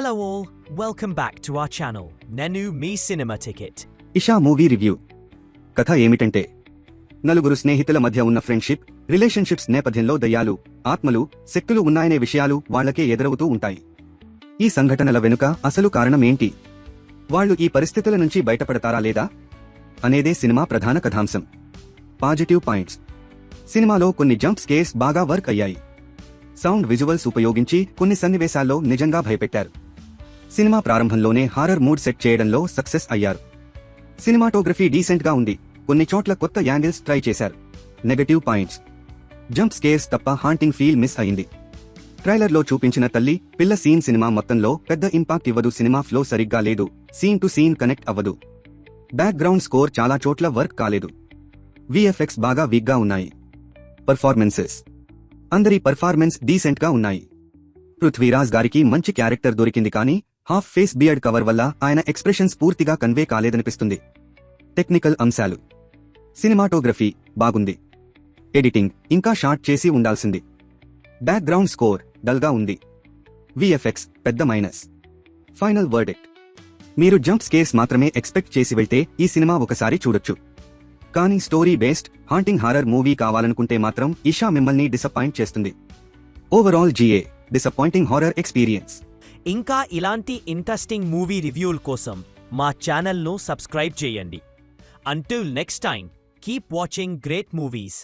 Hello all, welcome back to our channel, Nenu Me Cinema Ticket. Isha movie review. కథ ఏమిటంటే, నలుగురు స్నేహితుల మధ్య ఉన్న ఫ్రెండ్షిప్, రిలేషన్షిప్స్ నేపథ్యంలో దయ్యాలు, ఆత్మలు, శక్తులు ఉన్నాయనే విషయాలు వాళ్లకే ఎదురవుతూ ఉంటాయి. ఈ సంఘటనల వెనుక అసలు కారణమేంటి? వాళ్లు ఈ పరిస్థితుల నుంచి బయటపడతారా లేదా అనేదే సినిమా ప్రధాన కథాంశం. పాజిటివ్ పాయింట్స్: సినిమాలో కొన్ని జంప్ స్కేర్స్ బాగా వర్క్ అయ్యాయి. సౌండ్ విజువల్స్ ఉపయోగించి కొన్ని సన్నివేశాల్లో నిజంగా భయపెట్టారు. సినిమా ప్రారంభంలోనే హారర్ మూడ్ సెట్ చేయడంలో సక్సెస్ అయ్యారు. సినిమాటోగ్రఫీ డీసెంట్ గా ఉంది, కొన్ని చోట్ల కొత్త యాంగిల్స్ ట్రై చేశారు. నెగటివ్ పాయింట్స్: జంప్ స్కేర్స్ తప్ప హాంటింగ్ ఫీల్ మిస్ అయింది. ట్రైలర్లో చూపించిన తల్లి పిల్ల సీన్ సినిమా మొత్తంలో పెద్ద ఇంపాక్ట్ ఇవ్వదు. సినిమా ఫ్లో సరిగ్గా లేదు, సీన్ టు సీన్ కనెక్ట్ అవ్వదు. బ్యాక్గ్రౌండ్ స్కోర్ చాలా చోట్ల వర్క్ కాలేదు. విఎఫ్ఎక్స్ బాగా వీక్గా ఉన్నాయి. పర్ఫార్మెన్సెస్: అందరి పర్ఫార్మెన్స్ డీసెంట్ గా ఉన్నాయి. పృథ్వీరాజ్ గారికి మంచి క్యారెక్టర్ దొరికింది, కానీ హాఫ్ ఫేస్ బియర్డ్ కవర్ వల్ల ఆయన ఎక్స్ప్రెషన్స్ పూర్తిగా కన్వే కాలేదనిపిస్తుంది. టెక్నికల్ అంశాలు: సినిమాటోగ్రఫీ బాగుంది, ఎడిటింగ్ ఇంకా షార్ట్ చేసి ఉండాల్సింది. బ్యాక్గ్రౌండ్ స్కోర్ డల్ గా ఉంది. విఎఫ్ఎక్స్ పెద్ద మైనస్. ఫైనల్ వర్డిక్ట్: మీరు జంప్ స్కేర్స్ మాత్రమే ఎక్స్పెక్ట్ చేసి వెళ్తే ఈ సినిమా ఒకసారి చూడొచ్చు. కానీ story based haunting horror movie కావాలనుకుంటే మాత్రం ఇషా మిమ్మల్ని డిసప్పాయింట్ చేస్తుంది. Overall GA disappointing horror experience. ఇంకా ఇలాంటి ఇంట్రెస్టింగ్ మూవీ రివ్యూల కోసం మా ఛానల్ను సబ్స్క్రైబ్ చేయండి. Until next time, keep watching great movies.